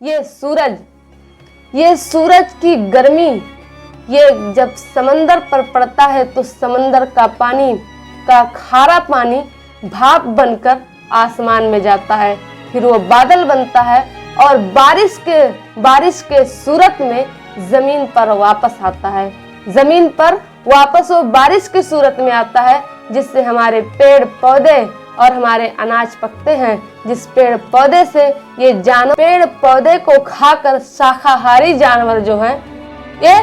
ये सूरज की गर्मी, ये जब समंदर पर पड़ता है तो समंदर का पानी का खारा पानी भाप बनकर आसमान में जाता है, फिर वो बादल बनता है और बारिश के सूरत में जमीन पर वापस आता है। जमीन पर वापस वो बारिश की सूरत में आता है, जिससे हमारे पेड़ पौधे और हमारे अनाज पकते हैं। जिस पेड़ पौधे से ये जानवर, पेड़ पौधे को खाकर शाकाहारी जानवर जो हैं, ये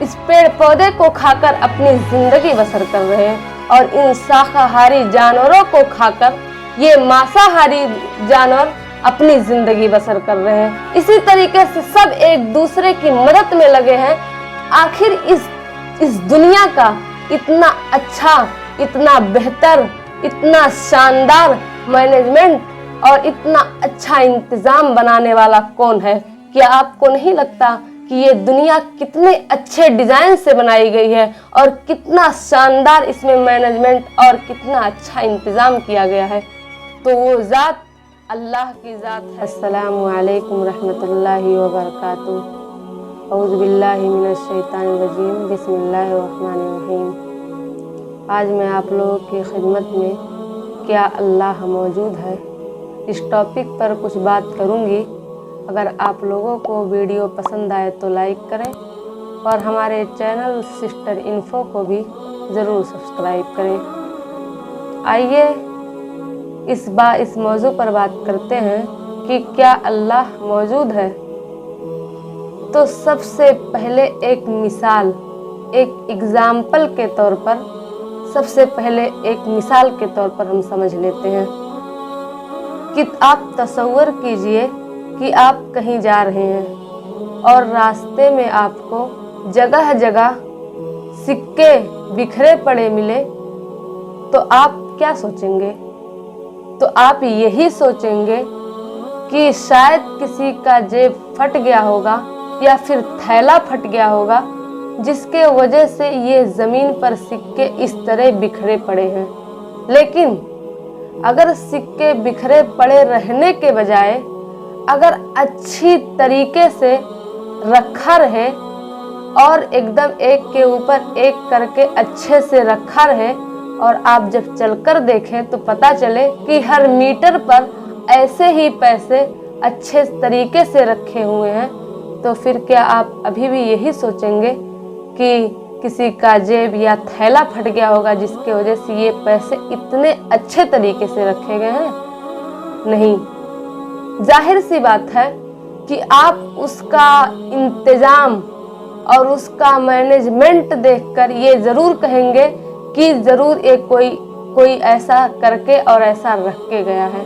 इस पेड़ पौधे को खाकर अपनी जिंदगी बसर कर रहे हैं और इन शाकाहारी जानवरों को खाकर ये मांसाहारी जानवर अपनी जिंदगी बसर कर रहे हैं। इसी तरीके से सब एक दूसरे की मदद में लगे हैं। आखिर इस दुनिया का इतना अच्छा, इतना बेहतर, इतना शानदार मैनेजमेंट और इतना अच्छा इंतजाम बनाने वाला कौन है? क्या आपको नहीं लगता कि ये दुनिया कितने अच्छे डिजाइन से बनाई गई है और कितना शानदार इसमें मैनेजमेंट और कितना अच्छा इंतजाम किया गया है? तो वो ज़ात अल्लाह की ज़ात है। अस्सलामु अलैकुम रहमतुल्लाहि व बरकातुहू। औज़ु बिल्लाहि मिनश शैतानिर रजीम। बिस्मिल्लाहिर रहमानिर रहीम। आज मैं आप लोगों की खिदमत में क्या अल्लाह मौजूद है इस टॉपिक पर कुछ बात करूंगी। अगर आप लोगों को वीडियो पसंद आए तो लाइक करें और हमारे चैनल सिस्टर इन्फो को भी ज़रूर सब्सक्राइब करें। आइए इस मौजू पर बात करते हैं कि क्या अल्लाह मौजूद है। तो सबसे पहले एक मिसाल, एक एग्जाम्पल के तौर पर, सबसे पहले एक मिसाल के तौर पर हम समझ लेते हैं कि आप तसव्वुर कीजिए कि आप कहीं जा रहे हैं और रास्ते में आपको जगह जगह सिक्के बिखरे पड़े मिले, तो आप क्या सोचेंगे? तो आप यही सोचेंगे कि शायद किसी का जेब फट गया होगा या फिर थैला फट गया होगा, जिसके वजह से ये ज़मीन पर सिक्के इस तरह बिखरे पड़े हैं। लेकिन अगर सिक्के बिखरे पड़े रहने के बजाय अगर अच्छी तरीके से रखा रहे और एकदम एक के ऊपर एक करके अच्छे से रखा रहे और आप जब चलकर देखें तो पता चले कि हर मीटर पर ऐसे ही पैसे अच्छे तरीके से रखे हुए हैं, तो फिर क्या आप अभी भी यही सोचेंगे कि किसी का जेब या थैला फट गया होगा जिसके वजह से ये पैसे इतने अच्छे तरीके से रखे गए हैं? नहीं। जाहिर सी बात है कि आप उसका इंतजाम और उसका मैनेजमेंट देखकर ये ज़रूर कहेंगे कि ज़रूर ये कोई ऐसा करके और ऐसा रख के गया है।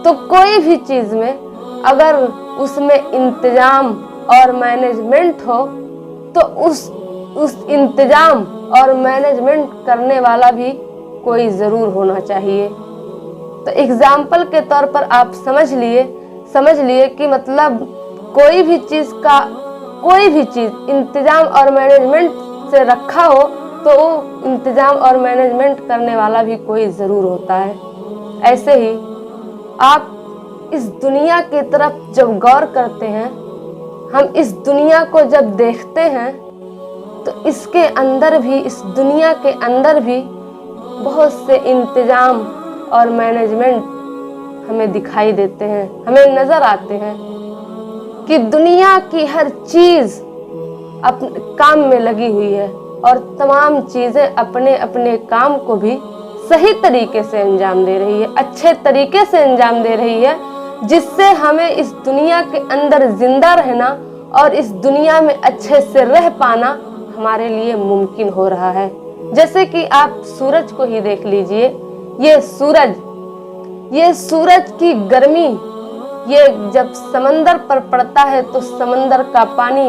तो कोई भी चीज़ में अगर उसमें इंतजाम और मैनेजमेंट हो तो उस इंतजाम और मैनेजमेंट करने वाला भी कोई ज़रूर होना चाहिए। तो एग्जाम्पल के तौर पर आप समझ लिए कि मतलब कोई भी चीज़ इंतजाम और मैनेजमेंट से रखा हो तो वो इंतजाम और मैनेजमेंट करने वाला भी कोई ज़रूर होता है। ऐसे ही आप इस दुनिया की तरफ जब गौर करते हैं, हम इस दुनिया को जब देखते हैं तो इस दुनिया के अंदर भी बहुत से इंतजाम और मैनेजमेंट हमें दिखाई देते हैं, हमें नज़र आते हैं कि दुनिया की हर चीज़ अपने काम में लगी हुई है और तमाम चीज़ें अपने अपने काम को भी सही तरीके से अंजाम दे रही है, अच्छे तरीके से अंजाम दे रही है, जिससे हमें इस दुनिया के अंदर जिंदा रहना और इस दुनिया में अच्छे से रह पाना हमारे लिए मुमकिन हो रहा है। जैसे कि आप सूरज को ही देख लीजिए। ये सूरज की गर्मी, ये जब समंदर पर पड़ता है तो समंदर का पानी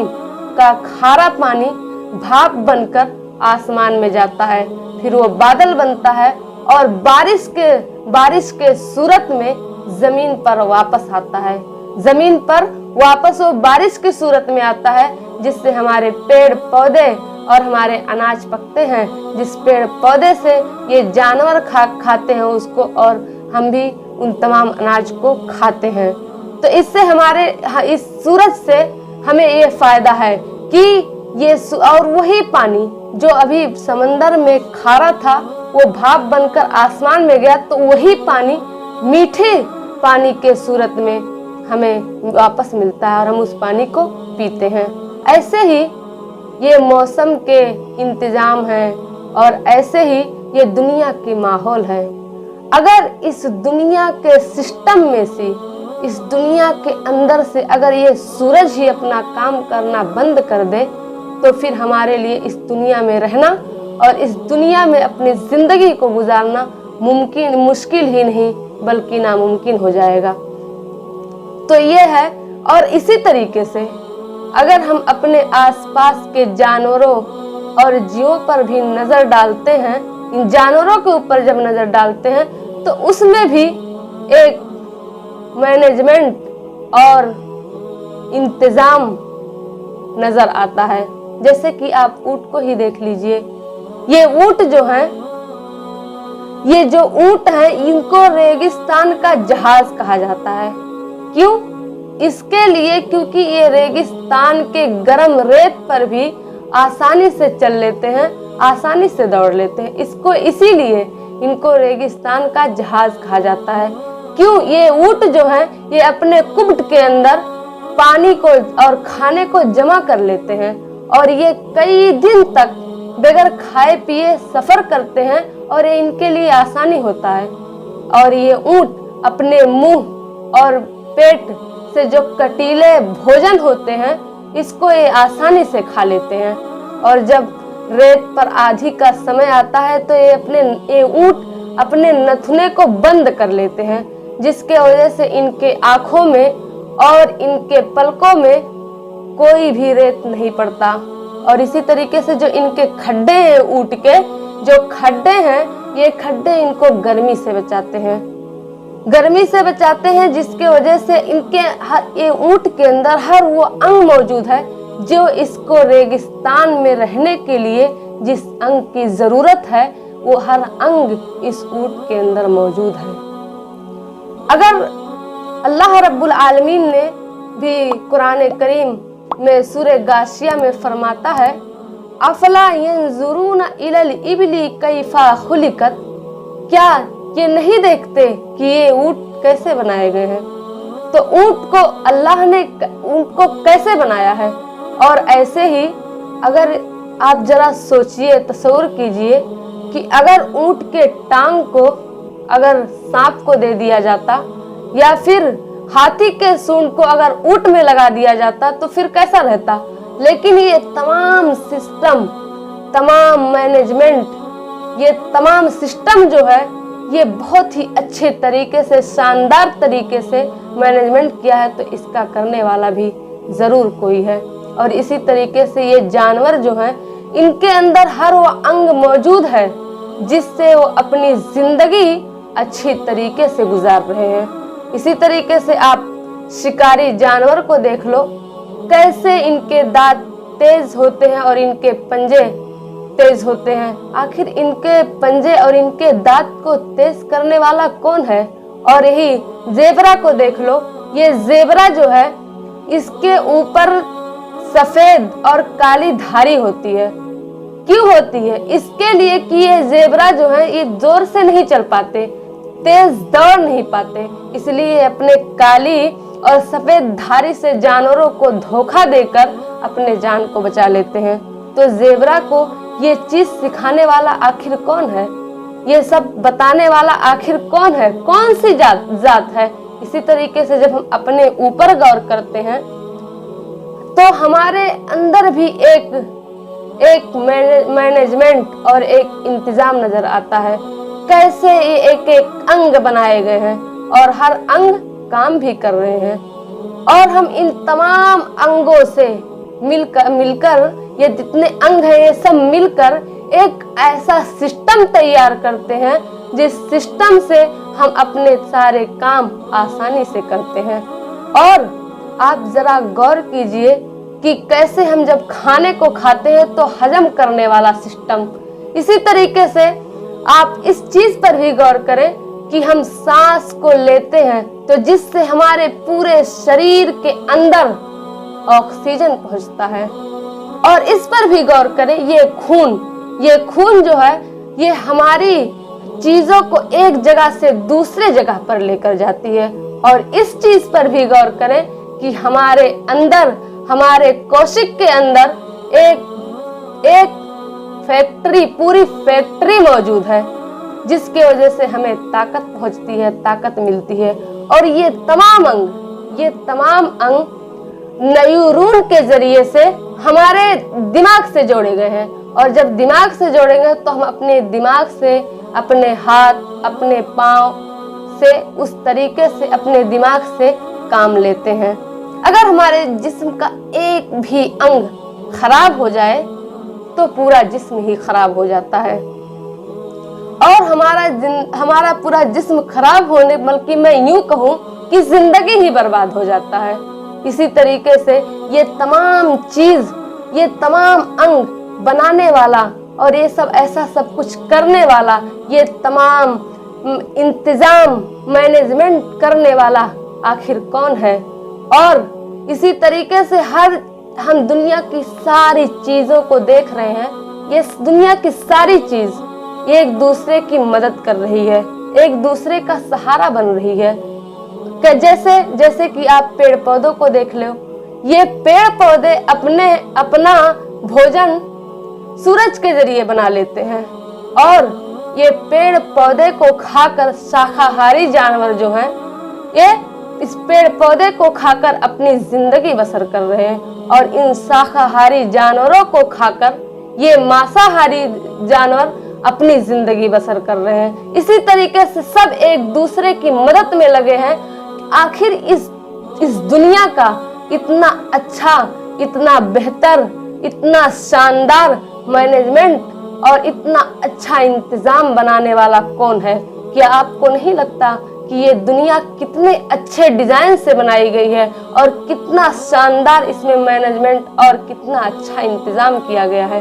का खारा पानी भाप बनकर आसमान में जाता है, फिर वो बादल बनता है और बारिश के सूरत में जमीन पर वापस आता है। जमीन पर वापस वो बारिश की सूरत में आता है, जिससे हमारे पेड़ पौधे और हमारे अनाज पकते हैं। जिस पेड़ पौधे से ये जानवर खाते हैं उसको, और हम भी उन तमाम अनाज को खाते हैं। तो इससे हमारे इस सूरज से हमें ये फायदा है कि ये और वही पानी जो अभी समंदर में खारा था वो भाप बनकर आसमान में गया, तो वही पानी मीठे पानी के सूरत में हमें वापस मिलता है और हम उस पानी को पीते हैं। ऐसे ही ये मौसम के इंतजाम है और ऐसे ही ये दुनिया की माहौल है। अगर इस दुनिया के सिस्टम में से, इस दुनिया के अंदर से अगर ये सूरज ही अपना काम करना बंद कर दे, तो फिर हमारे लिए इस दुनिया में रहना और इस दुनिया में अपनी जिंदगी को गुजारना मुश्किल ही नहीं बल्कि नामुमकिन हो जाएगा। तो ये है। और इसी तरीके से अगर हम अपने आसपास के जानवरों और जीवों पर भी नजर डालते हैं, इन जानवरों के ऊपर जब नजर डालते हैं तो उसमें भी एक मैनेजमेंट और इंतजाम नजर आता है। जैसे कि आप ऊंट को ही देख लीजिए। ये ऊंट जो है, ये जो ऊंट है, इनको रेगिस्तान का जहाज कहा जाता है। क्यों? इसके लिए क्योंकि ये रेगिस्तान के गर्म रेत पर भी आसानी से चल लेते हैं, आसानी से दौड़ लेते हैं। इसको इसीलिए इनको रेगिस्तान का जहाज कहा जाता है। क्यों? ये ऊंट जो है ये अपने कुब्ट के अंदर पानी को और खाने को जमा कर लेते हैं और ये कई दिन तक बगैर खाए पिए सफर करते हैं और ये इनके लिए आसानी होता है। और ये ऊंट अपने मुंह और पेट से जो कटीले भोजन होते हैं इसको ये आसानी से खा लेते हैं। और जब रेत पर आंधी का समय आता है तो ये ऊंट अपने नथुने को बंद कर लेते हैं, जिसके वजह से इनके आंखों में और इनके पलकों में कोई भी रेत नहीं पड़ता। और इसी तरीके से जो इनके खड्डे हैं, ऊंट के जो खड्डे हैं, ये खड्डे इनको गर्मी से बचाते हैं, गर्मी से बचाते हैं, जिसके वजह से इनके ये ऊंट के अंदर हर वो अंग मौजूद है जो इसको रेगिस्तान में रहने के लिए जिस अंग की जरूरत है वो हर अंग इस ऊंट के अंदर मौजूद है। अगर अल्लाह रब्बुल आलमीन ने भी कुरान करीम में सूरह गाशिया में फरमाता है, अफला यंजुरून इलल इबली कैफा खुलिकत, क्या ये नहीं देखते कि ये ऊंट कैसे बनाए गए हैं? तो ऊंट को अल्लाह ने ऊंट को कैसे बनाया है। और ऐसे ही अगर आप जरा सोचिए, तसव्वुर कीजिए कि अगर ऊंट के टांग को अगर सांप को दे दिया जाता या फिर हाथी के सूंड को अगर ऊंट में लगा दिया जाता तो फिर कैसा रहता। लेकिन ये तमाम सिस्टम, तमाम मैनेजमेंट, ये तमाम सिस्टम जो है ये बहुत ही अच्छे तरीके से, शानदार तरीके से मैनेजमेंट किया है, तो इसका करने वाला भी जरूर कोई है। और इसी तरीके से ये जानवर जो हैं इनके अंदर हर वो अंग मौजूद है जिससे वो अपनी जिंदगी अच्छी तरीके से गुजार रहे हैं। इसी तरीके से आप शिकारी जानवर को देख लो, कैसे इनके दांत तेज होते हैं और इनके पंजे तेज होते हैं। आखिर इनके पंजे और इनके दांत को तेज करने वाला कौन है? और यही जेबरा को देख लो, ये जेबरा जो है इसके ऊपर सफेद और काली धारी होती है। क्यों होती है? इसके लिए कि ये जेबरा जो है ये जोर से नहीं चल पाते, तेज दौड़ नहीं पाते, इसलिए अपने काली और सफेद धारी से जानवरों को धोखा देकर अपने जान को बचा लेते हैं। तो जेबरा को ये चीज सिखाने वाला आखिर कौन है? ये सब बताने वाला आखिर कौन है? कौन सी जात है? इसी तरीके से जब हम अपने ऊपर गौर करते हैं तो हमारे अंदर भी एक मैनेजमेंट और एक इंतजाम नजर आता है। कैसे ये एक एक अंग बनाए गए हैं और हर अंग काम भी कर रहे हैं। और हम इन तमाम अंगों से मिलकर ये जितने अंग हैं ये सब मिलकर एक ऐसा सिस्टम तैयार करते हैं जिस सिस्टम से हम अपने सारे काम आसानी से करते हैं। और आप जरा गौर कीजिए कि कैसे हम जब खाने को खाते हैं तो हजम करने वाला सिस्टम, इसी तरीके से आप इस चीज पर भी गौर करें कि हम सांस को लेते हैं तो जिससे हमारे पूरे शरीर के अंदर ऑक्सीजन पहुंचता है। और इस पर भी गौर करें, ये खून जो है ये हमारी चीजों को एक जगह से दूसरे जगह पर लेकर जाती है। और इस चीज पर भी गौर करें कि हमारे अंदर, हमारे कोशिका के अंदर एक फैक्ट्री, पूरी फैक्ट्री मौजूद है, जिसकी वजह से हमें ताकत पहुंचती है, ताकत मिलती है। और ये तमाम अंग न्यूरॉन के जरिए से हमारे दिमाग से जोड़े गए हैं। और जब दिमाग से जोड़ेंगे तो हम अपने दिमाग से, अपने हाथ, अपने पांव से, उस तरीके से अपने दिमाग से काम लेते हैं। अगर हमारे जिस्म का एक भी अंग खराब हो जाए तो पूरा जिस्म ही खराब हो जाता है। और हमारा पूरा जिस्म खराब होने, बल्कि मैं यूं कहूं कि जिंदगी ही बर्बाद हो जाता है। इसी तरीके से ये तमाम चीज, ये तमाम अंग बनाने वाला और ये सब ऐसा सब कुछ करने वाला, ये तमाम इंतजाम, मैनेजमेंट करने वाला आखिर कौन है? और इसी तरीके से हम दुनिया की सारी चीजों को देख रहे हैं। ये दुनिया की सारी चीज एक दूसरे की मदद कर रही है, एक दूसरे का सहारा बन रही है। जैसे कि आप पेड़ पौधों को देख लो, ये पेड़ पौधे अपना भोजन सूरज के जरिए बना लेते हैं। और ये पेड़ पौधे को खाकर शाकाहारी जानवर जो हैं, ये इस पेड़ पौधे को खाकर अपनी जिंदगी बसर कर रहे हैं। और इन शाकाहारी जानवरों को खाकर ये मांसाहारी जानवर अपनी जिंदगी बसर कर रहे हैं। इसी तरीके से सब एक दूसरे की मदद में लगे हैं। आखिर इस दुनिया का इतना अच्छा, इतना बेहतर, इतना शानदार मैनेजमेंट और इतना अच्छा इंतजाम बनाने वाला कौन है? क्या आपको नहीं लगता कि ये दुनिया कितने अच्छे डिजाइन से बनाई गई है और कितना शानदार इसमें मैनेजमेंट और कितना अच्छा इंतजाम किया गया है?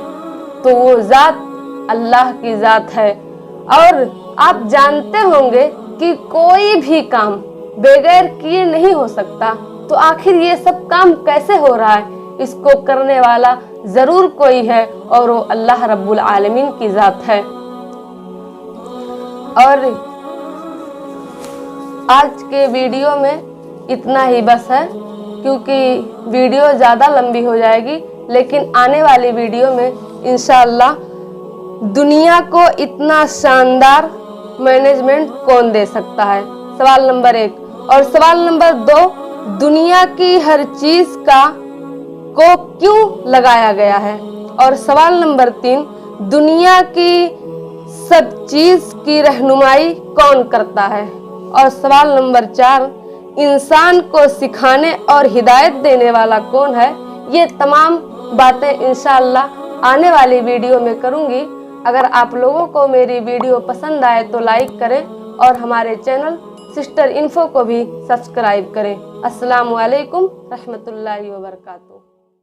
तो वो जात अल्लाह की जात है। और आप जानते होंगे कि कोई भी काम बगैर किए नहीं हो सकता। तो आखिर ये सब काम कैसे हो रहा है? इसको करने वाला जरूर कोई है और वो अल्लाह रब्बुल आलमीन की जात है। और आज के वीडियो में इतना ही बस है, क्योंकि वीडियो ज़्यादा लंबी हो जाएगी। लेकिन आने वाली वीडियो में इंशाअल्लाह दुनिया को इतना शानदार मैनेजमेंट कौन दे सकता है, सवाल नंबर 1। और सवाल नंबर 2, दुनिया की हर चीज को क्यों लगाया गया है? और सवाल नंबर 3, दुनिया की सब चीज की रहनुमाई कौन करता है? और सवाल नंबर 4, इंसान को सिखाने और हिदायत देने वाला कौन है? ये तमाम बातें इंशाअल्लाह आने वाली वीडियो में करूंगी। अगर आप लोगों को मेरी वीडियो पसंद आए तो लाइक करें और हमारे चैनल सिस्टर इन्फो को भी सब्सक्राइब करें। अस्सलामु अलैकुम रहमतुल्लाहि व बरकातुहू।